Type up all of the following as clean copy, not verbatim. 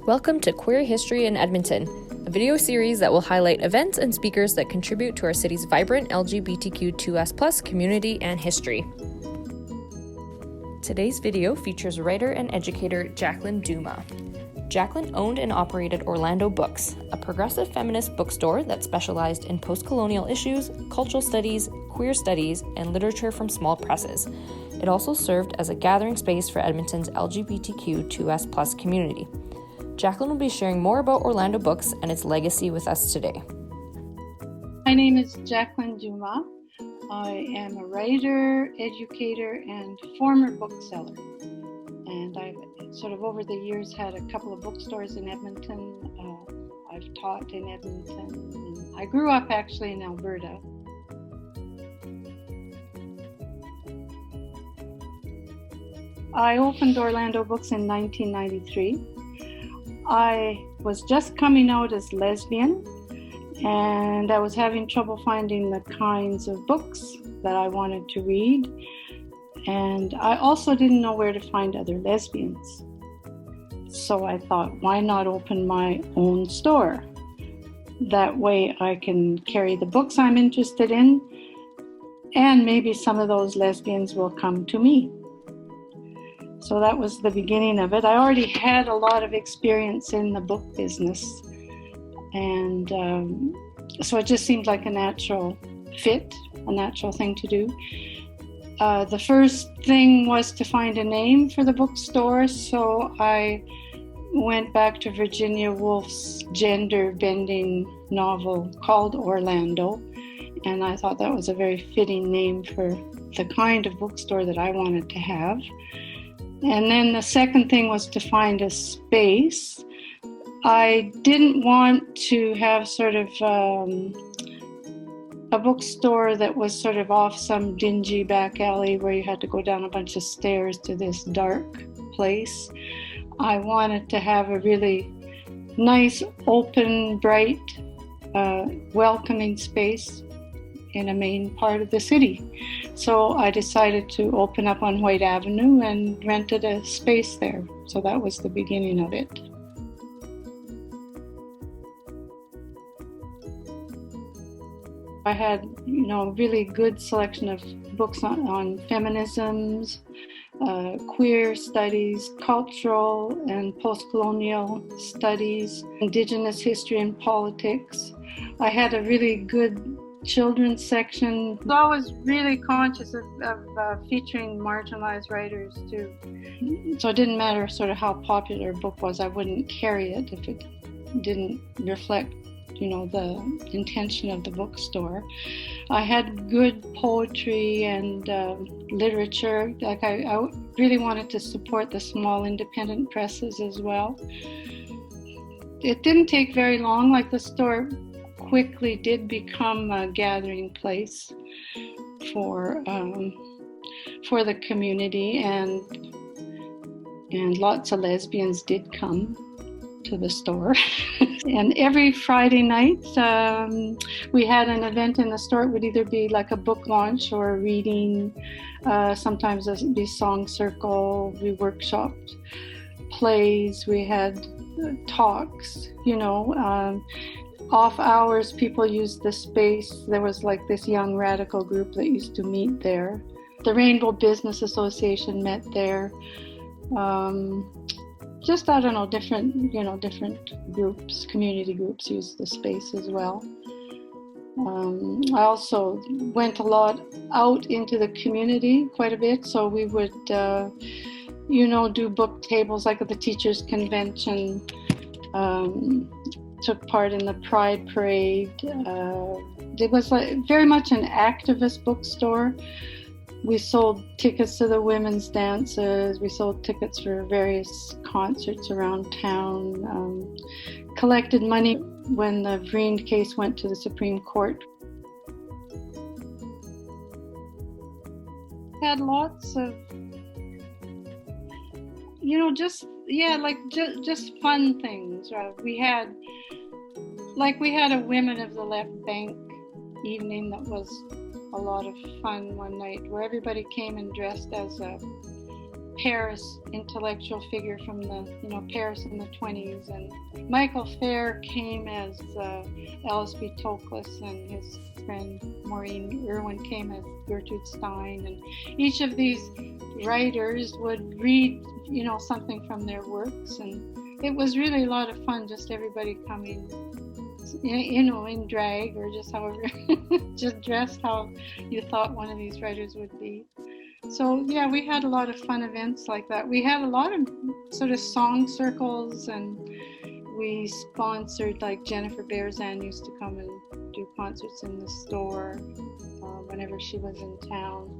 Welcome to Queer History in Edmonton, a video series that will highlight events and speakers that contribute to our city's vibrant LGBTQ2S+ community and history. Today's video features writer and educator Jacqueline Dumas. Jacqueline owned and operated Orlando Books, a progressive feminist bookstore that specialized in post-colonial issues, cultural studies, queer studies, and literature from small presses. It also served as a gathering space for Edmonton's LGBTQ2S+ community. Jacqueline will be sharing more about Orlando Books and its legacy with us today. My name is Jacqueline Dumas. I am a writer, educator, and former bookseller. And I've sort of over the years had a couple of bookstores in Edmonton. I've taught in Edmonton. I grew up actually in Alberta. I opened Orlando Books in 1993. I was just coming out as lesbian, and I was having trouble finding the kinds of books that I wanted to read. And I also didn't know where to find other lesbians. So I thought, why not open my own store? That way I can carry the books I'm interested in, and maybe some of those lesbians will come to me. So that was the beginning of it. I already had a lot of experience in the book business. And so it just seemed like a natural fit, a natural thing to do. The first thing was to find a name for the bookstore. So I went back to Virginia Woolf's gender-bending novel called Orlando. And I thought that was a very fitting name for the kind of bookstore that I wanted to have. And then the second thing was to find a space. I didn't want to have sort of a bookstore that was sort of off some dingy back alley where you had to go down a bunch of stairs to this dark place. I wanted to have a really nice, open, bright, welcoming space in a main part of the city. So I decided to open up on Whyte Avenue and rented a space there. So that was the beginning of it. I had, really good selection of books on feminisms, queer studies, cultural and post-colonial studies, indigenous history and politics. I had a really good children's section. I was always really conscious of featuring marginalized writers too. So it didn't matter sort of how popular a book was. I wouldn't carry it if it didn't reflect the intention of the bookstore. I had good poetry and literature. Like I really wanted to support the small independent presses as well. It didn't take very long. Like the store quickly did become a gathering place for the community, and lots of lesbians did come to the store. And every Friday night we had an event in the store. It would either be like a book launch or a reading. Sometimes it would be song circle. We workshopped plays. We had talks, off hours, people used the space. There was like this young radical group that used to meet there. The Rainbow Business Association met there. Different groups, community groups used the space as well. I also went a lot out into the community quite a bit. So we would, do book tables like at the teachers' convention. Took part in the Pride Parade. It was very much an activist bookstore. We sold tickets to the women's dances. We sold tickets for various concerts around town. Collected money when the Vreen case went to the Supreme Court. Had lots of, just fun things. We had a Women of the Left Bank evening that was a lot of fun one night, where everybody came and dressed as a Paris intellectual figure from the, Paris in the 20s. And Michael Fair came as L.S.B. Toklas, and his friend Maureen Irwin came as Gertrude Stein. And each of these writers would read, something from their works. And it was really a lot of fun, just everybody coming, in drag or just however, just dressed how you thought one of these writers would be. So yeah, we had a lot of fun events like that. We had a lot of sort of song circles, and we sponsored, like Jennifer Bearzan used to come and do concerts in the store whenever she was in town.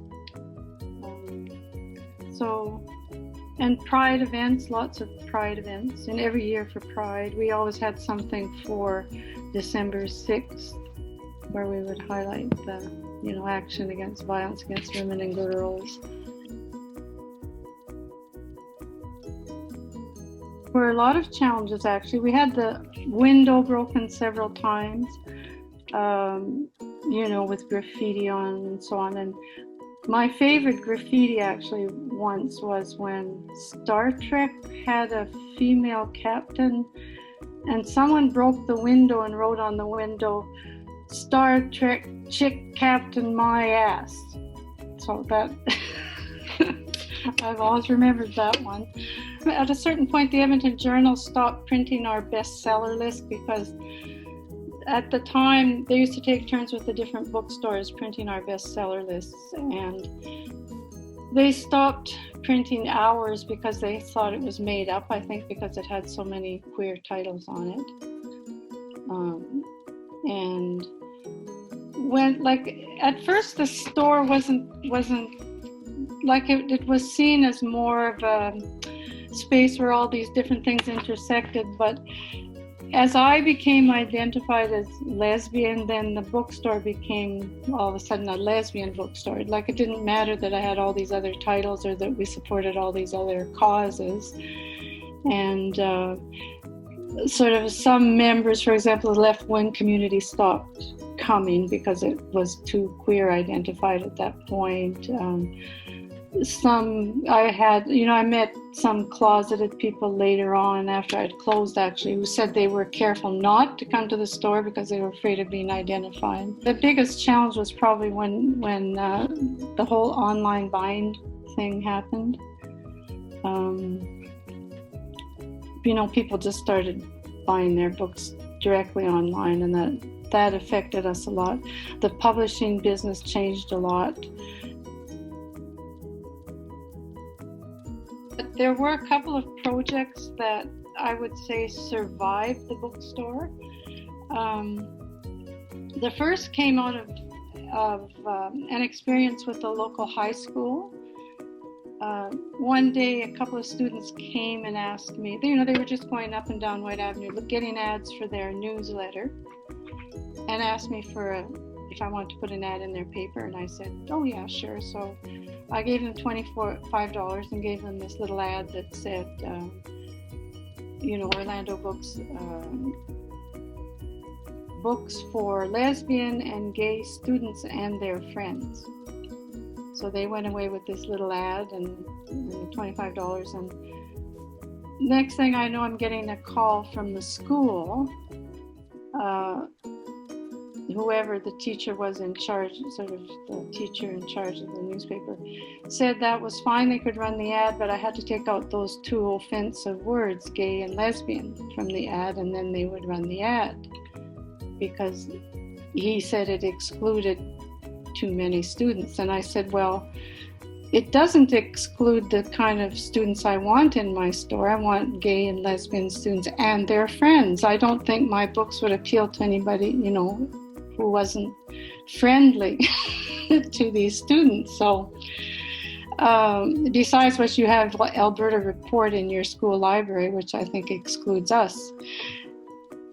And Pride events, lots of Pride events. And every year for Pride, we always had something for December 6th, where we would highlight the, action against violence against women and girls. There were a lot of challenges, actually. We had the window broken several times, with graffiti on and so on. And my favorite graffiti actually once was when Star Trek had a female captain, and someone broke the window and wrote on the window, "Star Trek chick captain my ass." So that, I've always remembered that one. At a certain point, the Edmonton Journal stopped printing our bestseller list because at the time, they used to take turns with the different bookstores printing our bestseller lists, and they stopped printing ours because they thought it was made up, I think because it had so many queer titles on it. And when, at first the store wasn't like it was seen as more of a space where all these different things intersected, but as I became identified as lesbian, then the bookstore became all of a sudden a lesbian bookstore. Like, it didn't matter that I had all these other titles or that we supported all these other causes. And sort of some members, for example, the left-wing community stopped coming because it was too queer identified at that point. I met some closeted people later on after I'd closed, actually, who said they were careful not to come to the store because they were afraid of being identified. The biggest challenge was probably when the whole online bind thing happened. People just started buying their books directly online, and that affected us a lot. The publishing business changed a lot. There were a couple of projects that I would say survived the bookstore. The first came out of an experience with the local high school. One day, a couple of students came and asked me, they were just going up and down Whyte Avenue, getting ads for their newsletter, and asked me if I wanted to put an ad in their paper, and I said, oh yeah, sure. So I gave them $25 and gave them this little ad that said, Orlando Books, books for lesbian and gay students and their friends. So they went away with this little ad and the $25. And next thing I know, I'm getting a call from the school. Whoever the teacher was in charge, sort of the teacher in charge of the newspaper, said that was fine, they could run the ad, but I had to take out those two offensive words, gay and lesbian, from the ad, and then they would run the ad, because he said it excluded too many students. And I said, well, it doesn't exclude the kind of students I want in my store. I want gay and lesbian students and their friends. I don't think my books would appeal to anybody, who wasn't friendly to these students. So besides which, you have Alberta Report in your school library, which I think excludes us.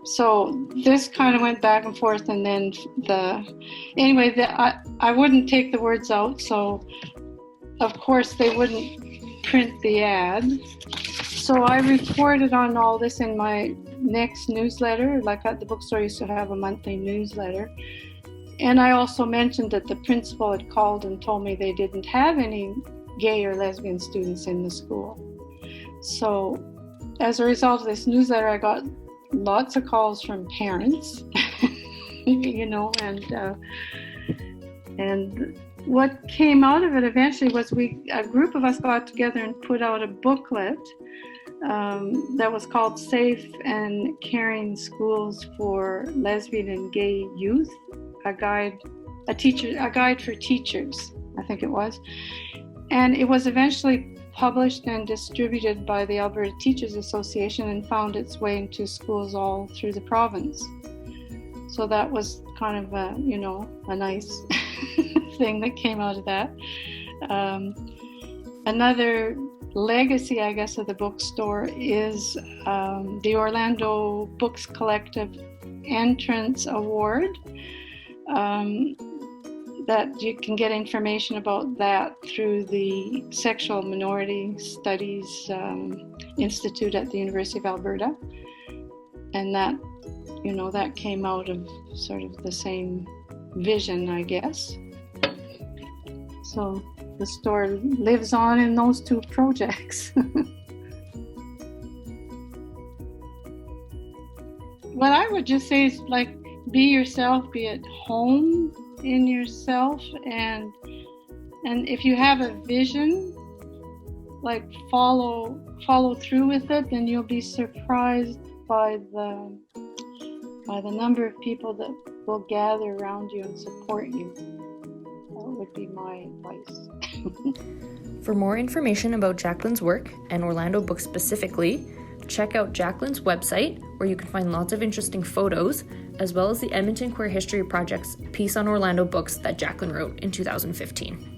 So this kind of went back and forth, and then I wouldn't take the words out, so of course they wouldn't print the ad. So I reported on all this in my next newsletter. Like at the bookstore used to have a monthly newsletter. And I also mentioned that the principal had called and told me they didn't have any gay or lesbian students in the school. So as a result of this newsletter, I got lots of calls from parents, and what came out of it eventually was a group of us got together and put out a booklet that was called Safe and Caring Schools for Lesbian and Gay Youth, a guide for teachers, I think it was. And it was eventually published and distributed by the Alberta Teachers Association and found its way into schools all through the province. So that was kind of a nice thing that came out of that. Another legacy, I guess, of the bookstore is the Orlando Books Collective Entrance Award. That you can get information about that through the Sexual Minority Studies Institute at the University of Alberta. And that came out of sort of the same vision, I guess. So the store lives on in those two projects. What I would just say is, like, be yourself, be at home in yourself, and if you have a vision, like, follow through with it, then you'll be surprised by the number of people that will gather around you and support you. That would be my advice. For more information about Jacqueline's work, and Orlando Books specifically, check out Jacqueline's website, where you can find lots of interesting photos, as well as the Edmonton Queer History Project's piece on Orlando Books that Jacqueline wrote in 2015.